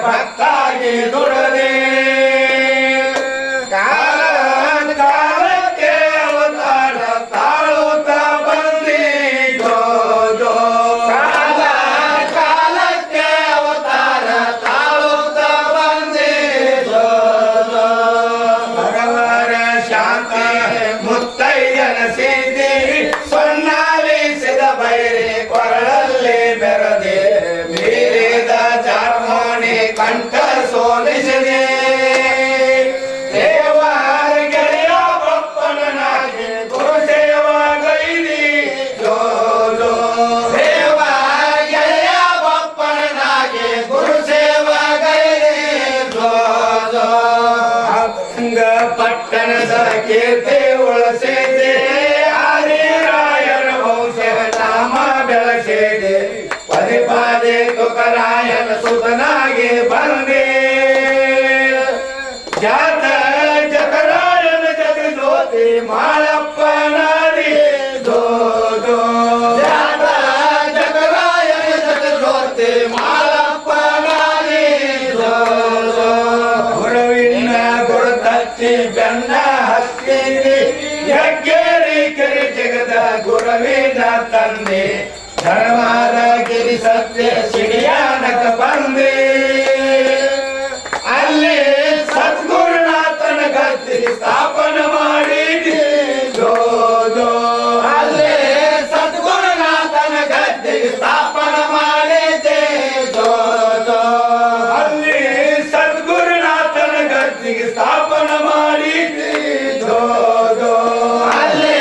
ಭಕ್ತಾಗಿ ದುಡದೆ ಕಾಲ ಕಾಲಕ್ಕೆ ಅವತಾರ ತಾಳುತ್ತ ಬಂದಿ ಜೋ ಜೋ ಕಾಲ ಕಾಲಕ್ಕೆ ಅವತಾರ ತಾಳುತ್ತ ಬಂದಿ ಜೋ ಜೋ ಭಗವರ ಶಾಂತಿ ಮುತ್ತೈದನ ಸಿದ್ಧಿ ಸೊನ್ನಾಲಿಸಿದ ಬೈರಿ ಕೊರಳಲ್ಲಿ ಬೆರದೆ ಮೀರಿದ ಜಾರ್ಮೋಣಿ ಕಂಠ ಸೋಲಿಸಿದೆ ದೇವರ ಗೆಳೆಯ ಬಪ್ಪನಾಗಿ ಗುರು ಸೇವಾ ಗೈದಿ ಜೋ ಜೋ ದೇವರ ಗೆಳೆಯ ಬಪ್ಪನಾಗಿ ಗುರು ಸೇವಾ ಗೈದಿ ಜೋ ಜೋ ಅಂಗ ಪಟ್ಟಣದ ಕೀರ್ತಿ ಉಳಿಸಿದೆ ಹರಿರಾಯರ ವಂಶ ನಾಮ ಬೆಳೆಸಿದೆ ಪದೇ ಪದೇ ತುಕರಾಯನ ಸುತನಾಗಿ ಬಂದೆ ಜಾತ ಜಗರಾಯನ ಜಗ ಜ್ಯೋತಿ ಮಾಳಪ್ಪನಾದಿ ಜೋ ಜೋ ಜಾತ ಜಗರಾಯನ ಜಗ ಜ್ಯೋತಿ ಮಾಳಪ್ಪನಾದಿ ಜೋ ಜೋ ಗುರುವಿನ ಗುರು ತತ್ತಿ ಬೆನ್ನ ಹತ್ತಿದೆ ಯಜ್ಞರಿ ಕೆರೆ ಜಗದ ಗುರುವಿನ ತಂದೆ ಧರ್ಮಾರ ಗಿರಿ ಸತ್ಯ ಸಿಡಿಯಾನಕ ಬಂದೆ ಅಲ್ಲಿ ಸದ್ಗುರುನಾಥನ ಗದ್ದಿ ಸ್ಥಾಪನ ಮಾಡಿದೆ ಜೋ ಜೋ ಅಲ್ಲಿ ಸದ್ಗುರುನಾಥನ ಗದ್ದಿ ಸ್ಥಾಪನ ಮಾಡಿದೆ ಜೋ ಜೋ ಅಲ್ಲಿ ಸದ್ಗುರುನಾಥನ ಗದ್ದಿಗೆ ಸ್ಥಾಪನ ಮಾಡಿದೆ ಜೋ ಜೋ ಅಲ್ಲಿ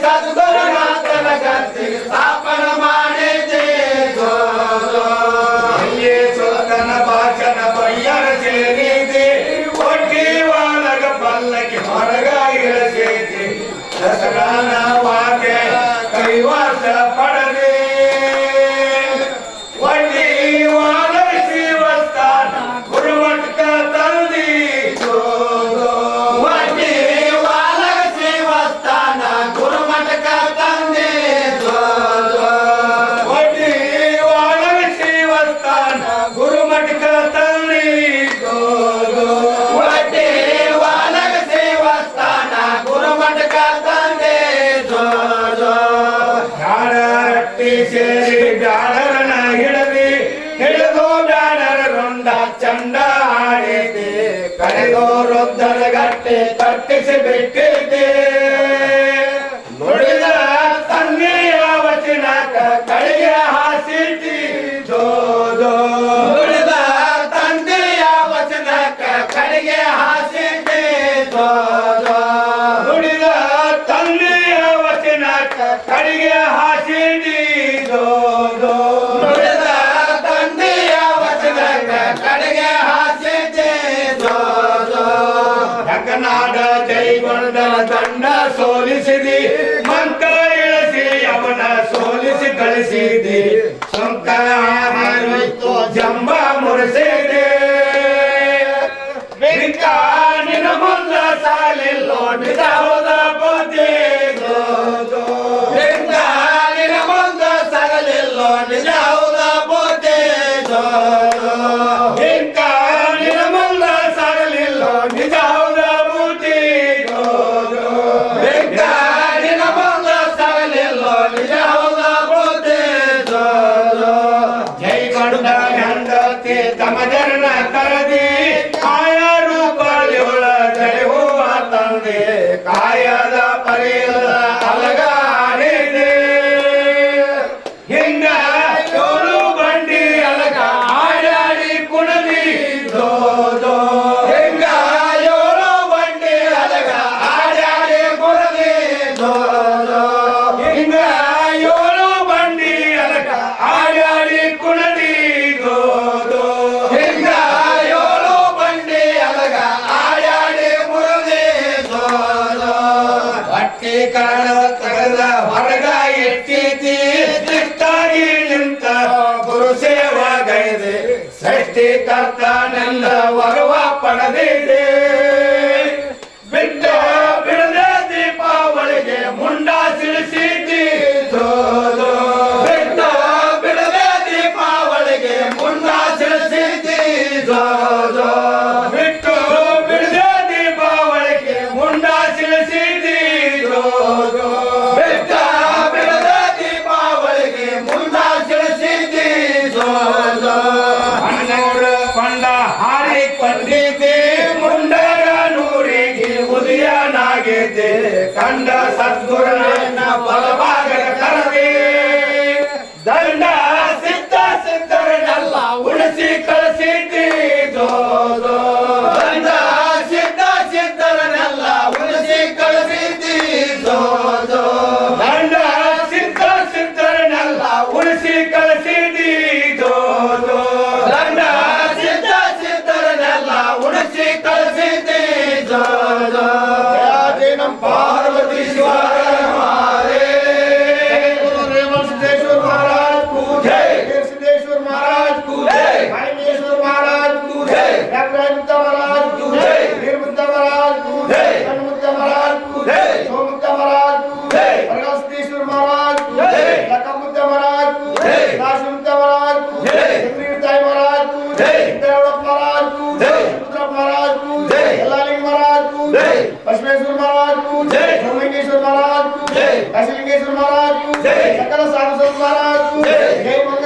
ಸದ್ಗುರುನಾಥನ ಗದ್ದಿಗೆ ಸ್ಥಾಪನ ಮಾಡಿದೆ ಜೋ ಜೋ ಅಲ್ಲೇ ಸುಲ್ತನ ಭಾಷಣ ಬಯ್ಯರ ಸೇರಿದೆ ಒಟ್ಟಿ ಒಳಗ ಪಲ್ಲಕ್ಕಿ ಹೊರಗ ಇಳಿಸಿದೆ ದಸರಾನ ವಾದ್ಯ ಕೈವಾಸ ಪಡದೆ ಒಟ್ಟಿ ಒಳಗ ಶಿವಸ್ಥಾನ ಗುರುಮಠಕ ತಂದಿ ಜೋ ಜೋ ಒಟ್ಟಿ ಒಳಗ ಶಿವಸ್ಥಾನ ಗುರುಮಠಕ ತಂದಿ ಜೋ ಜೋ ಒಟ್ಟಿ ಒಳಗ ಶಿವಸ್ಥಾನ ಗುರುಮಠಕ ತಂದಿ ಜೋ ಜೋ ಒಟ್ಟಿ ಒಳಗ ಶಿವಸ್ಥಾನ ಗುರುಮಠಕ ತಂದಿ ಜೋ ಜೋ ಬ್ಯಾಡರಟ್ಟಿ ಸೇರಿ ಬ್ಯಾಡರನ ಹಿಡಿದು ಬ್ಯಾಡರ ರುಂಡ ಚಂಡ ಆಡಿದೆ ಕರೆದು ರುದ್ಧರ ಗಟ್ಟೆ ಕಟ್ಟಿಸಿ ಬಿಟ್ಟಿದೆ ನುಡಿದ ತಂದೆಯ ವಚನಕ ಕಳಿಗೆ ಹಾಸಿತಿ ಜೋ ಜೋ ನುಡಿದ ತಂದೆಯ ವಚನಕ ಕಳಿಗೆ ಹಾಸಿತಿ ಜೋ ಜೋ ನುಡಿದ ತಂದೆಯ ವಚನಕ ಕಳಿಗೆ ಹಾಸಿತಿ ಜೋ ಜೋ ನುಡಿದ ತಂದೆಯ ವಚನಕ ಕಳಿಗೆ ಹಾಸಿತಿ ಜೋ ಜೋ ಜಗನ್ನಾಡ ಜೈಗೊಂಡನ ದಂಡ ಸೋಲಿಸಿದಿ ಮಂಕ ಇಳಿಸಿ ಅವನ ಸೋಲಿಸಿ ಕಳಿಸಿದಿ ಸುಂಕ ಹಾರಿತು ಜಂಬ ಮುರಿಸಿದೆ ಬಿಂಕ ನಿನ್ನ ಮುಂದ ಸಾಲಿಲ್ಲೋ ನಿಜಾವದ ಬುದ್ಧಿ ಜೋ ಜೋ ಬಿಂಕ ನಿನ್ನ ಮುಂದ ಸಾಗಲಿಲ್ಲೋ ನಿಜಾವದ ಬುದ್ಧಿ ಜೋ ಜೋ ಬಿಂಕ ನಿನ್ನ ಮುಂದ ಸಾಗಲಿಲ್ಲೋ ನಿಜಾವದ ಬುದ್ಧಿ ಜೋ ಜೋ ಬಿಂಕ ನಿನ್ನ ಮುಂದ ಸಾಗಲಿಲ್ಲೋ ನಿಜಾವದ ಬುದ್ಧಿ ಜೋ ಜೋ ಜೈ ಗಡುಡ ಹೆಂಡತಿ ತಮದರನ ಕರದಿ ಕಾಯ ರೂಪಳಿಯುಳ ಜೈ ಹೂವ ತಂದೆ ಕಾಯದ ಪರಿಯದ ಅಲಗಾಡಿದೆ ಹಿಂಗ ಏಳು ಬಂಡಿ ಅಲಗ ಆಡಾಡಿ ಕುಣದಿ ಜೋ ಜೋ ಹಿಂಗ ಏಳು ಬಂಡಿ ಅಲಗ ಆಡಾಡಿ ಕುಣದಿ ಜೋ ಜೋ ಹಿಂಗ ಏಳು ಬಂಡಿ ಅಲಗ ಆಡಾಡಿ ಕುಣದಿ ಜೋ ಜೋ ಹಿಂಗ ಏಳು ಬಂಡಿ ಅಲಗ ಆಡಾಡಿ ಕುಣದಿ ಜೋ ಜೋ ಹೊಟ್ಟಿ ಕಾಳ ತಗದ ಹೊರಗ ಎತ್ತಿತಿ ದಿಟ್ಟಾಗಿ ನಿಂತ ಗುರು ಸೇವಾ ಗೈದೆ ಸೃಷ್ಟಿಕರ್ತನೆಲ್ಲ ವರವ ಪಡೆದಿದೆ ಬಿಟ್ಟ ಬಿಡದೆ ದೀಪಾವಳಿಗೆ ಮುಂಡ ಸಿಳಿಸಿದ್ದಿ ಜೋ ಜೋ ಬಿಟ್ಟ ಬಿಡದೆ ದೀಪಾವಳಿಗೆ ಮುಂಡ ಸಿಳಿಸಿದ್ದಿ ಜೋ ಜೋ ಬಿಟ್ಟು ಬಿಡದೆ ದೀಪಾವಳಿಗೆ ಮುಂಡ ಸಿಳಿಸಿದಿ ಜೋ ಜೋ ಬಿಟ್ಟ ಬಿಡದೆ ದೀಪಾವಳಿಗೆ ಮುಂಡ ಸಿಳಿಸಿದಿ ಜೋ ಜೋ ಹನ್ನೆರಡು ಕೊಂಡ ಹಾರಿ ಕೊಂಡಿದ್ದಿ ಮುಂಡರ ನೂರಿಗೆ ಉದಯನಾಗಿದ್ದೆ ಕಂಡ ಸದ್ಗುರುನ ಬಲಭಾಗದ ಕರದಿ ದಂಡ ಸಿದ್ಧ ಸಿದ್ಧರನ್ನೆಲ್ಲ ಉಳಿಸಿ ಕಳಿಸಿದ್ದಿ ಜೋ ಜೋ ದಂಡ ಸಿದ್ಧ ಸಿದ್ಧರನ್ನೆಲ್ಲ ಉಳಿಸಿ ಕಳಿಸಿದ್ದಿ ಜೋ ಜೋ ದಂಡ ಸಿದ್ಧ ಸಿದ್ಧರನ್ನೆಲ್ಲ ಉಳಿಸಿ ಕಳಿಸಿದ್ದಿ ಜೋ ಜೋ ದಂಡ ಸಿದ್ಧ ಸಿದ್ಧರನ್ನೆಲ್ಲ ಉಳಿಸಿ ಕಳಿಸಿದ್ದಿ ಜೋ ಜೋ ಜಯ ನಮ್ ಪಾರ್ವತೀಶ್ವರ महाराज को जय, सोमेश्वर महाराज को जय, काशीलिंगेश्वर महाराज को जय, सकल साधु संत महाराज को जय।